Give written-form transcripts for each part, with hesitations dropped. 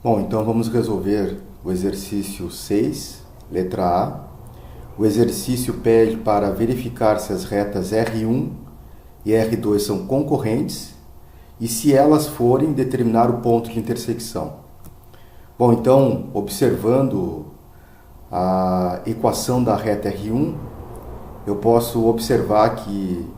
Bom, então vamos resolver o exercício 6, letra A. O exercício pede para verificar se as retas R1 e R2 são concorrentes e, se elas forem, determinar o ponto de intersecção. Bom, então, observando a equação da reta R1, eu posso observar que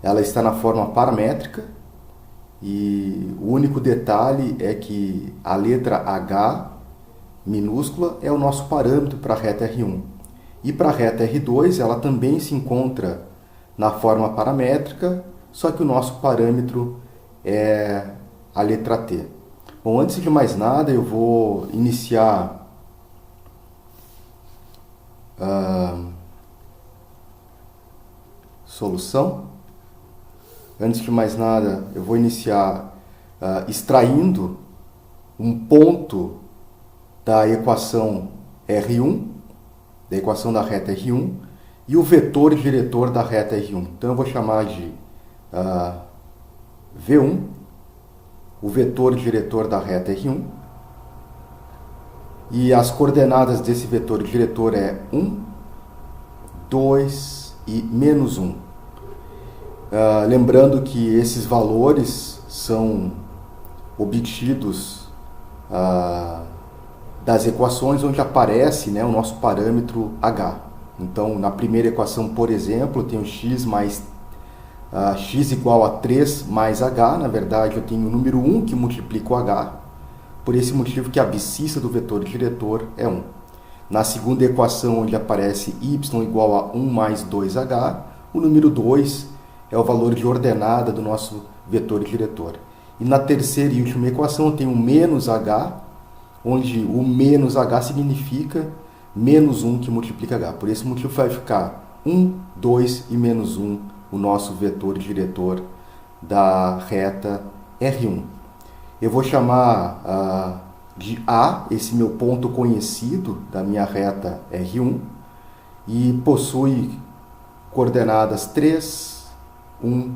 ela está na forma paramétrica e o único detalhe é que a letra H minúscula é o nosso parâmetro para a reta R1. E para a reta R2 ela também se encontra na forma paramétrica, só que o nosso parâmetro é a letra T. Bom, antes de mais nada eu vou iniciar a solução. Antes de mais nada, eu vou iniciar extraindo um ponto da equação R1, da equação da reta R1, e o vetor diretor da reta R1. Então eu vou chamar de V1, o vetor diretor da reta R1, e as coordenadas desse vetor diretor é 1, 2 e menos 1. Lembrando que esses valores são obtidos das equações onde aparece, o nosso parâmetro H. Então, na primeira equação, por exemplo, eu tenho x igual a 3 mais H. Na verdade, eu tenho o número 1 que multiplica o H. Por esse motivo que a abscissa do vetor diretor é 1. Na segunda equação, onde aparece y igual a 1 mais 2H, o número 2 é o valor de ordenada do nosso vetor diretor. E na terceira e última equação eu tenho menos h, onde o menos h significa menos 1 que multiplica h. Por esse motivo vai ficar 1, 2 e menos 1 o nosso vetor diretor da reta R1. Eu vou chamar de A, esse meu ponto conhecido da minha reta R1, e possui coordenadas 3, 1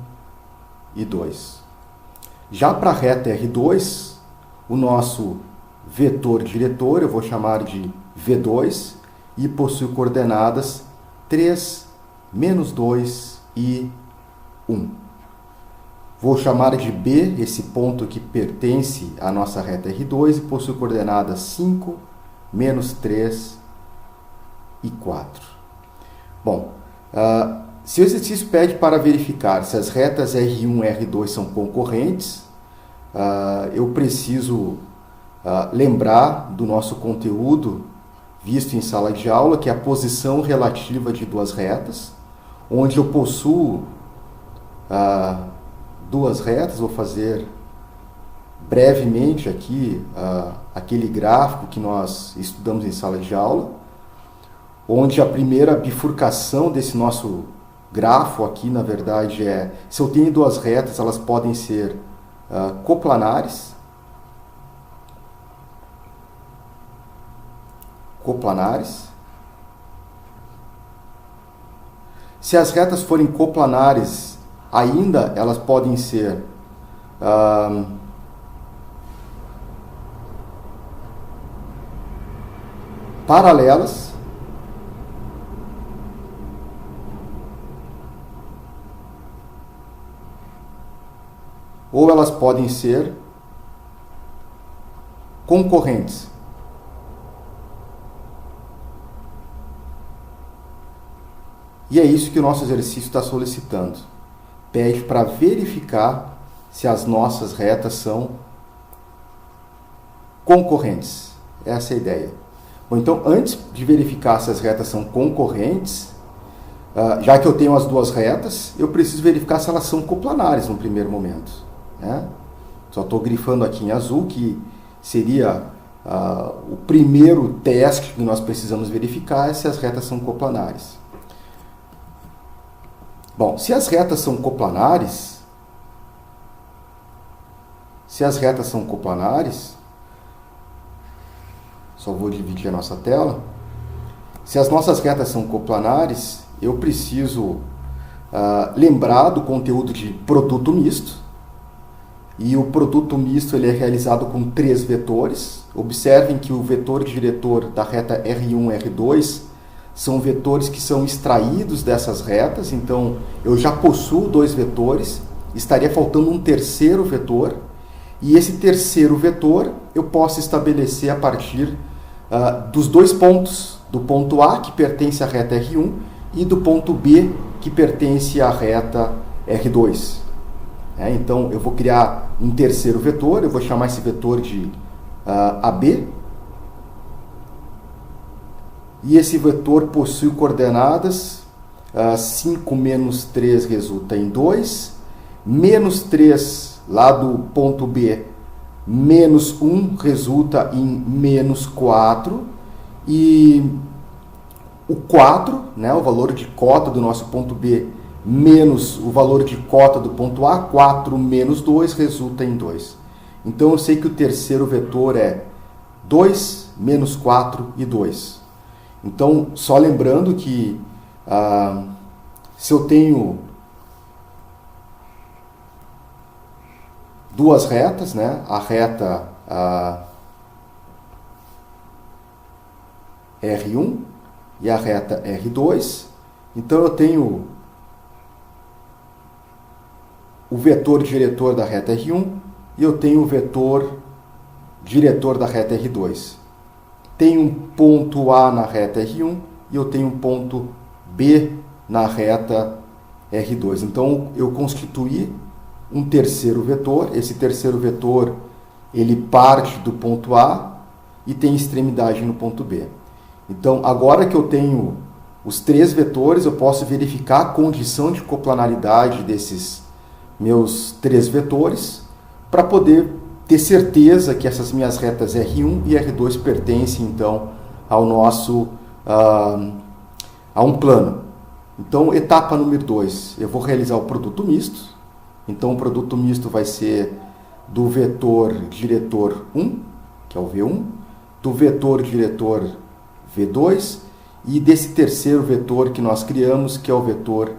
e 2. Já para a reta R2, o nosso vetor diretor eu vou chamar de V2 e possui coordenadas 3, menos 2 e 1. Vou chamar de B esse ponto que pertence à nossa reta R2 e possui coordenadas 5, menos 3 e 4. Bom, se o exercício pede para verificar se as retas R1 e R2 são concorrentes, eu preciso lembrar do nosso conteúdo visto em sala de aula, que é a posição relativa de duas retas, onde eu possuo duas retas. Vou fazer brevemente aqui aquele gráfico que nós estudamos em sala de aula, onde a primeira bifurcação desse nosso grafo aqui, na verdade, se eu tenho duas retas, elas podem ser coplanares. Se as retas forem coplanares, ainda elas podem ser paralelas, ou elas podem ser concorrentes. E é isso que o nosso exercício está solicitando. Pede para verificar se as nossas retas são concorrentes. Essa é a ideia. Bom, então, antes de verificar se as retas são concorrentes, já que eu tenho as duas retas, eu preciso verificar se elas são coplanares no primeiro momento. Só estou grifando aqui em azul, que seria o primeiro teste que nós precisamos verificar, se as retas são coplanares. Bom, se as retas são coplanares, só vou dividir a nossa tela. Se as nossas retas são coplanares, eu preciso lembrar do conteúdo de produto misto. E o produto misto ele é realizado com três vetores, Observem que o vetor diretor da reta R1 e R2 são vetores que são extraídos dessas retas, então eu já possuo dois vetores, estaria faltando um terceiro vetor, e esse terceiro vetor eu posso estabelecer a partir dos dois pontos, do ponto A, que pertence à reta R1, e do ponto B, que pertence à reta R2. Então eu vou criar um terceiro vetor, eu vou chamar esse vetor de AB, e esse vetor possui coordenadas 5 menos 3 resulta em 2, menos 3 lá do ponto B, menos 1 resulta em menos 4, e o 4, né, o valor de cota do nosso ponto B, menos o valor de cota do ponto A, 4 menos 2 resulta em 2. Então eu sei que o terceiro vetor é 2, menos 4 e 2. Então, só lembrando que se eu tenho duas retas, né, a reta R1 e a reta R2, então eu tenho o vetor diretor da reta R1 e eu tenho o vetor diretor da reta R2. Tenho um ponto A na reta R1 e eu tenho um ponto B na reta R2. Então eu constituí um terceiro vetor. Esse terceiro vetor ele parte do ponto A e tem extremidade no ponto B. Então agora que eu tenho os três vetores, eu posso verificar a condição de coplanaridade desses meus três vetores para poder ter certeza que essas minhas retas R1 e R2 pertencem, então, ao nosso, a um plano. Então, etapa número 2, eu vou realizar o produto misto. Então, o produto misto vai ser do vetor diretor 1, que é o V1, do vetor diretor V2 e desse terceiro vetor que nós criamos, que é o vetor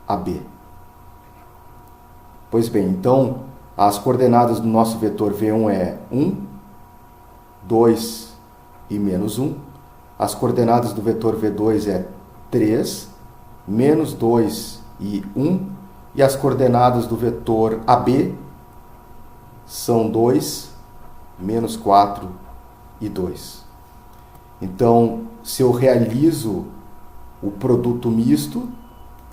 AB. Pois bem, então, as coordenadas do nosso vetor V1 é 1, 2 e menos 1. As coordenadas do vetor V2 é 3, menos 2 e 1. E as coordenadas do vetor AB são 2, menos 4 e 2. Então, se eu realizo o produto misto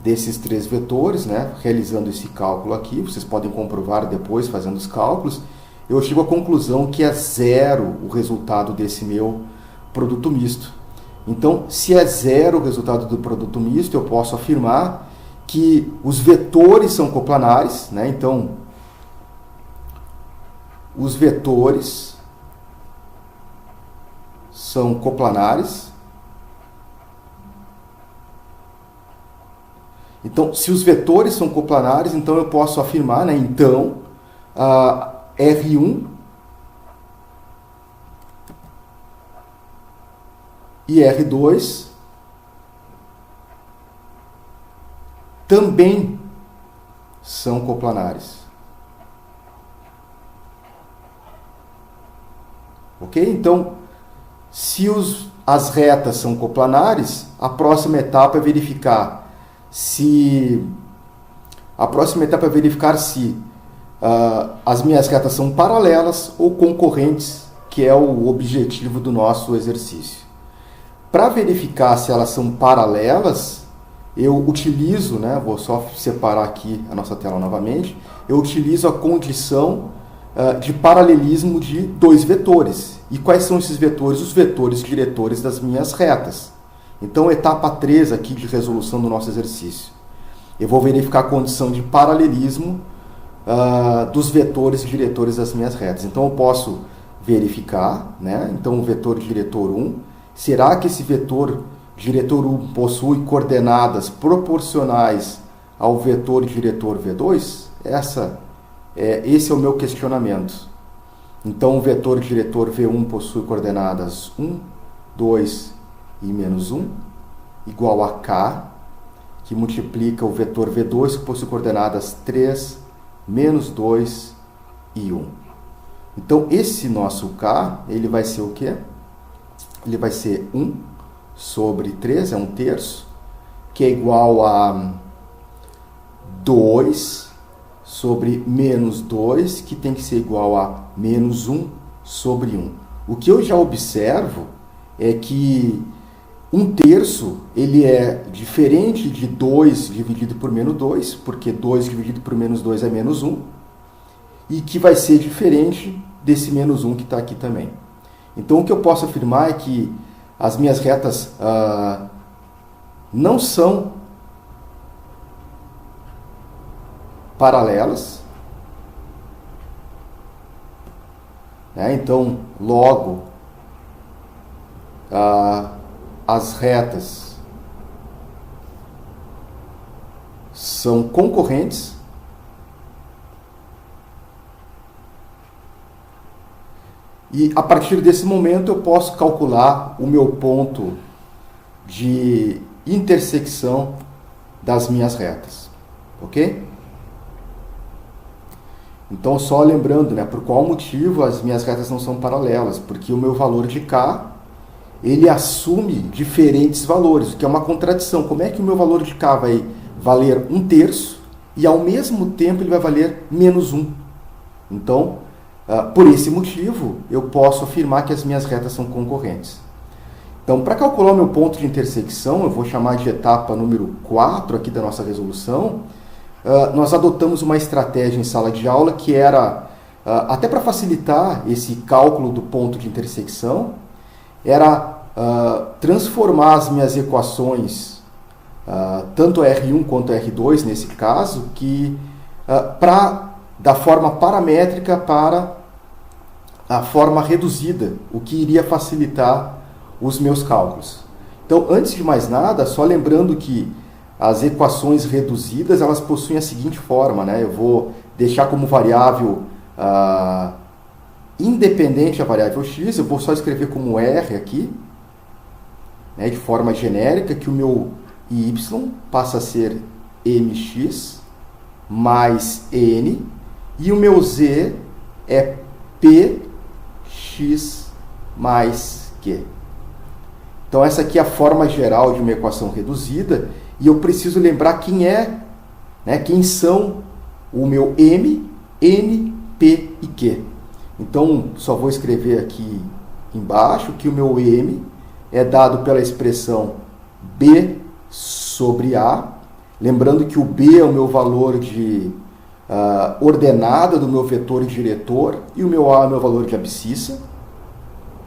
desses três vetores, né, realizando esse cálculo aqui, vocês podem comprovar depois fazendo os cálculos, eu chego à conclusão que é zero o resultado desse meu produto misto. Então, se é zero o resultado do produto misto, eu posso afirmar que os vetores são coplanares, né? Então, os vetores são coplanares. Então, se os vetores são coplanares, então eu posso afirmar, né, então, R1 e R2 também são coplanares. Ok? Então, se as retas são coplanares, a próxima etapa é verificar se as minhas retas são paralelas ou concorrentes, que é o objetivo do nosso exercício. Para verificar se elas são paralelas, eu utilizo, né, vou só separar aqui a nossa tela novamente, eu utilizo a condição de paralelismo de dois vetores. E quais são esses vetores? Os vetores diretores das minhas retas. Então, etapa 3 aqui de resolução do nosso exercício. Eu vou verificar a condição de paralelismo dos vetores diretores das minhas retas. Então, eu posso verificar, né? Então, o vetor diretor 1, será que esse vetor diretor 1 possui coordenadas proporcionais ao vetor diretor V2? Esse é o meu questionamento. Então, o vetor diretor V1 possui coordenadas 1, 2 e menos 1, igual a K, que multiplica o vetor V2, que possui coordenadas 3, menos 2 e 1. Então, esse nosso K, ele vai ser o quê? Ele vai ser 1 sobre 3, é 1/3, que é igual a 2 sobre menos 2, que tem que ser igual a menos 1 sobre 1. O que eu já observo é que 1/3 ele é diferente de 2 dividido por menos 2, porque 2 dividido por menos 2 é menos 1, e que vai ser diferente desse menos 1 que está aqui também. Então, o que eu posso afirmar é que as minhas retas não são paralelas, né? Então, logo, as retas são concorrentes, e a partir desse momento eu posso calcular o meu ponto de intersecção das minhas retas, ok? Então, só lembrando, né, por qual motivo as minhas retas não são paralelas? Porque o meu valor de K, ele assume diferentes valores, o que é uma contradição. Como é que o meu valor de K vai valer 1/3 e, ao mesmo tempo, ele vai valer menos 1? Então, por esse motivo, eu posso afirmar que as minhas retas são concorrentes. Então, para calcular o meu ponto de intersecção, eu vou chamar de etapa número 4 aqui da nossa resolução. Nós adotamos uma estratégia em sala de aula que era, até para facilitar esse cálculo do ponto de intersecção, era transformar as minhas equações, tanto R1 quanto R2 nesse caso, da forma paramétrica para a forma reduzida, o que iria facilitar os meus cálculos. Então, antes de mais nada, só lembrando que as equações reduzidas, elas possuem a seguinte forma, né? Eu vou deixar como variável independente a variável x, eu vou só escrever como R aqui, né, de forma genérica, que o meu y passa a ser mx mais n, e o meu z é px mais q. Então, essa aqui é a forma geral de uma equação reduzida, e eu preciso lembrar quem são o meu m, n, p e q. Então, só vou escrever aqui embaixo que o meu m é dado pela expressão b sobre a, lembrando que o b é o meu valor de ordenada do meu vetor diretor e o meu a é o meu valor de abscissa.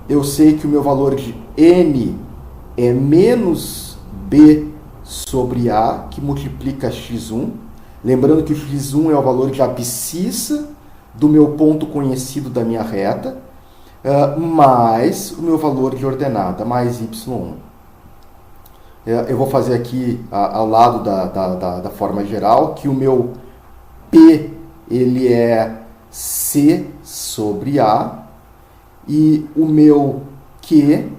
Eu sei que o meu valor de n é menos b sobre a, que multiplica x1. Lembrando que o x1 é o valor de abscissa do meu ponto conhecido da minha reta, mais o meu valor de ordenada, mais y1. Eu vou fazer aqui, ao lado da forma geral, que o meu P ele é C sobre A, e o meu Q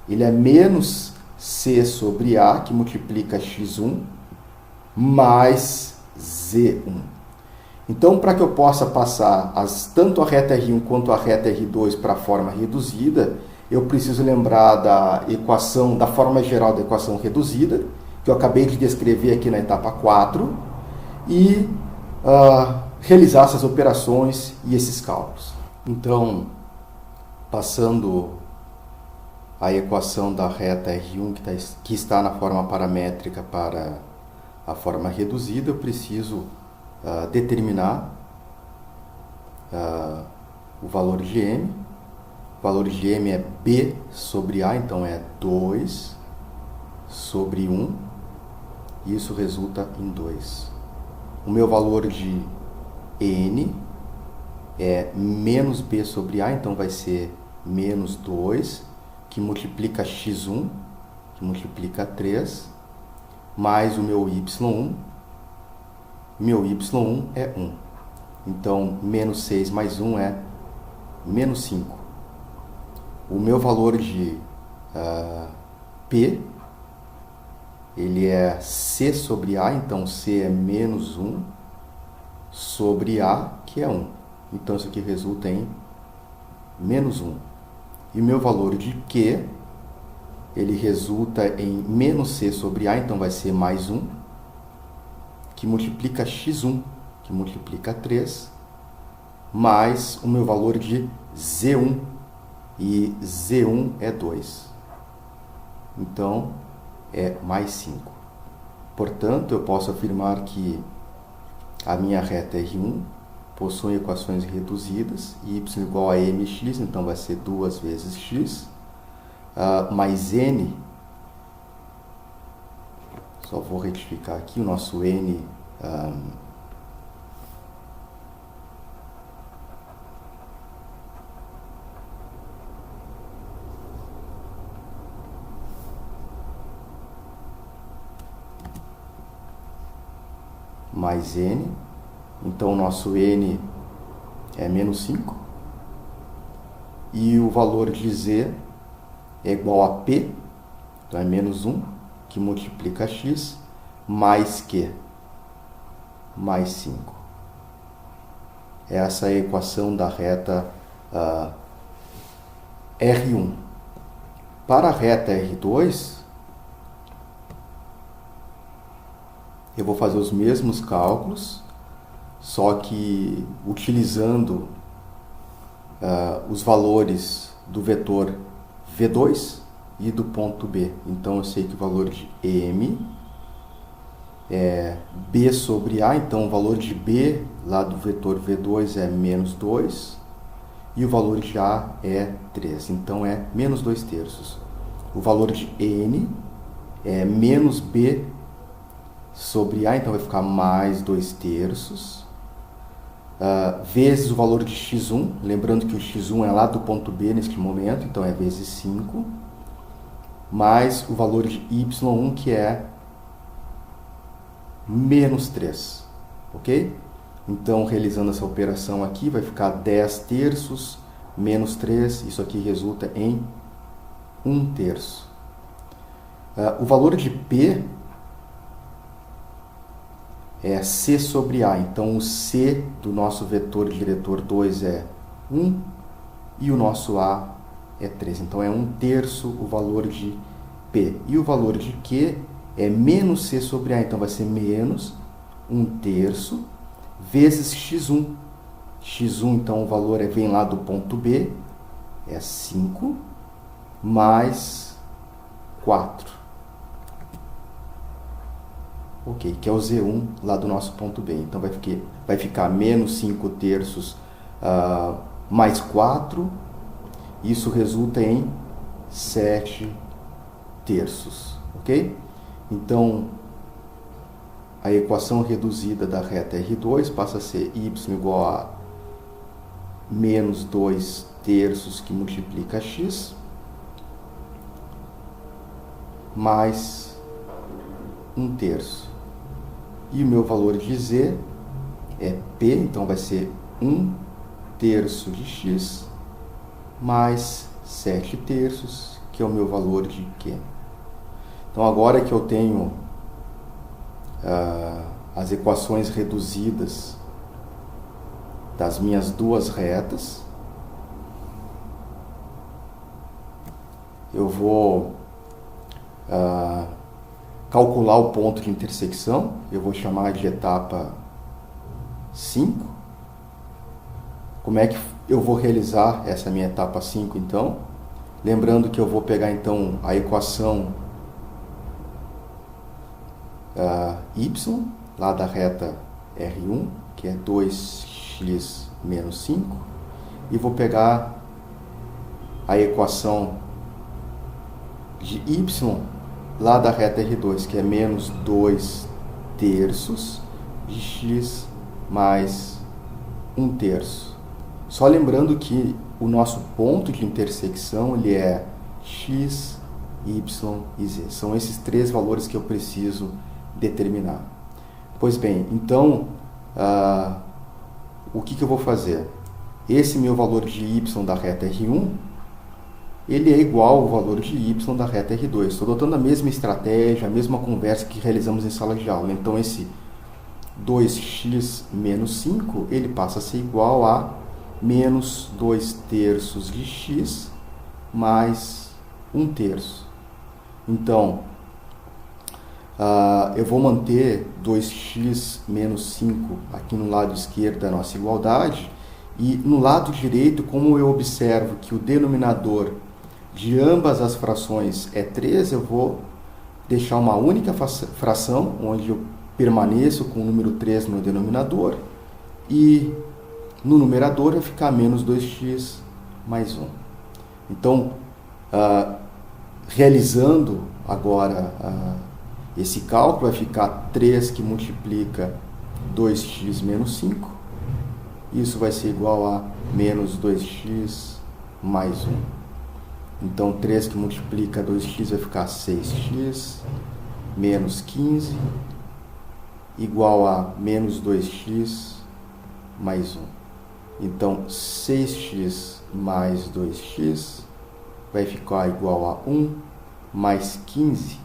ele é menos C sobre A, que multiplica x1, mais z1. Então, para que eu possa passar tanto a reta R1 quanto a reta R2 para a forma reduzida, eu preciso lembrar da forma geral da equação reduzida, que eu acabei de descrever aqui na etapa 4, e realizar essas operações e esses cálculos. Então, passando a equação da reta R1 que está na forma paramétrica para a forma reduzida, eu preciso determinar o valor de m. O valor de m é b sobre a, então é 2 sobre 1, e isso resulta em 2. O meu valor de n é menos b sobre a, então vai ser menos 2, que multiplica x1, que multiplica 3, mais o meu y1. Meu y1 é 1. Então, menos 6 mais 1 é menos 5. O meu valor de P, ele é C sobre A, então C é menos 1, sobre A, que é 1. Então, isso aqui resulta em menos 1. E o meu valor de Q, ele resulta em menos C sobre A, então vai ser mais 1, que multiplica x1, que multiplica 3, mais o meu valor de Z1, e Z1 é 2. Então, é mais 5. Portanto, eu posso afirmar que a minha reta R1 possui equações reduzidas, y igual a mx, então vai ser 2 vezes x, mais n, só vou retificar aqui, o nosso n mais n, então o nosso n é menos 5, e o valor de z é igual a p, então é menos 1, que multiplica x, mais q, mais 5. Essa é a equação da reta R1. Para a reta R2, eu vou fazer os mesmos cálculos, só que utilizando os valores do vetor V2 e do ponto B. Então, eu sei que o valor de M é B sobre A, então o valor de B lá do vetor V2 é menos 2 e o valor de A é 3, então é menos 2 terços. O valor de N é menos B sobre A, então vai ficar mais 2 terços, vezes o valor de x1, lembrando que o x1 é lá do ponto B neste momento, então é vezes 5, mais o valor de y1, que é menos 3, ok? Então, realizando essa operação aqui, vai ficar 10 terços menos 3, isso aqui resulta em 1 terço. O valor de P é C sobre A, então o C do nosso vetor diretor 2 é 1 e o nosso A é 3, então é 1 terço o valor de P. E o valor de Q é menos C sobre A, então vai ser menos 1 terço vezes x1. x1, então o valor vem lá do ponto B, é 5, mais 4. Ok, que é o Z1 lá do nosso ponto B. Então vai ficar menos 5 terços mais 4. Isso resulta em 7 terços. Ok? Então, a equação reduzida da reta R2 passa a ser y igual a menos 2 terços que multiplica x, mais 1 terço. E o meu valor de z é P, então vai ser 1 terço de x, mais 7 terços, que é o meu valor de Q. Então, agora que eu tenho as equações reduzidas das minhas duas retas, eu vou calcular o ponto de intersecção, eu vou chamar de etapa 5. Como é que eu vou realizar essa minha etapa 5, então? Lembrando que eu vou pegar, então, a equação y, lá da reta R1, que é 2x menos 5, e vou pegar a equação de y, lá da reta R2, que é menos 2 terços de x mais 1 terço. Só lembrando que o nosso ponto de intersecção ele é x, y e z. São esses três valores que eu preciso determinar. Pois bem, então, o que eu vou fazer? Esse meu valor de y da reta R1, ele é igual ao valor de y da reta R2. Estou adotando a mesma estratégia, a mesma conversa que realizamos em sala de aula. Então, esse 2x menos 5, ele passa a ser igual a menos 2/3 de x mais 1/3. Então, eu vou manter 2x menos 5 aqui no lado esquerdo da nossa igualdade, e no lado direito, como eu observo que o denominador de ambas as frações é 3, eu vou deixar uma única fração, onde eu permaneço com o número 3 no denominador, e no numerador vai ficar menos 2x mais 1. Então, realizando agora esse cálculo, vai ficar 3 que multiplica 2x menos 5. Isso vai ser igual a menos 2x mais 1. Então, 3 que multiplica 2x vai ficar 6x menos 15, igual a menos 2x mais 1. Então, 6x mais 2x vai ficar igual a 1 mais 15.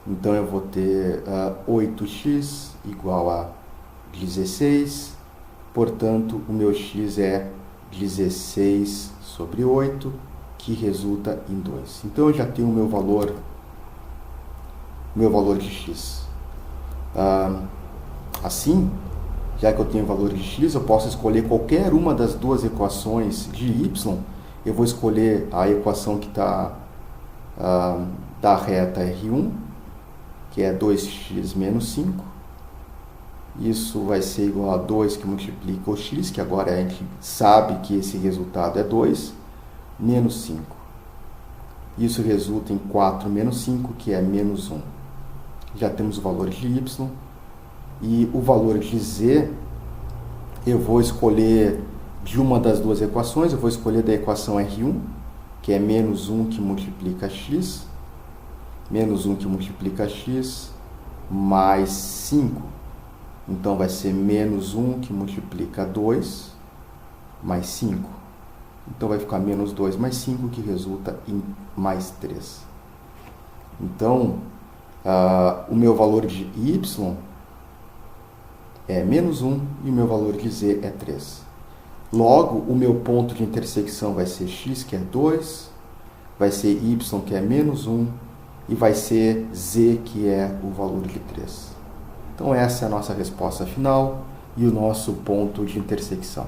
Então, eu vou ter 8x igual a 16. Portanto, o meu x é 16 sobre 8, que resulta em 2. Então, eu já tenho o meu valor de x. Assim, já que eu tenho o valor de x, eu posso escolher qualquer uma das duas equações de y. Eu vou escolher a equação que está da reta R1, que é 2x menos 5. Isso vai ser igual a 2 que multiplica o x, que agora a gente sabe que esse resultado é 2, menos 5. Isso resulta em 4 menos 5, que é menos 1. Já temos o valor de y. E o valor de z, eu vou escolher de uma das duas equações. Eu vou escolher da equação R1, que é menos 1 que multiplica x, menos 1 que multiplica x, mais 5. Então, vai ser menos 1 que multiplica 2, mais 5. Então, vai ficar menos 2 mais 5, que resulta em mais 3. Então, o meu valor de y é menos 1 e o meu valor de z é 3. Logo, o meu ponto de intersecção vai ser x, que é 2, vai ser y, que é menos 1, e vai ser z, que é o valor de 3. Então, essa é a nossa resposta final e o nosso ponto de intersecção.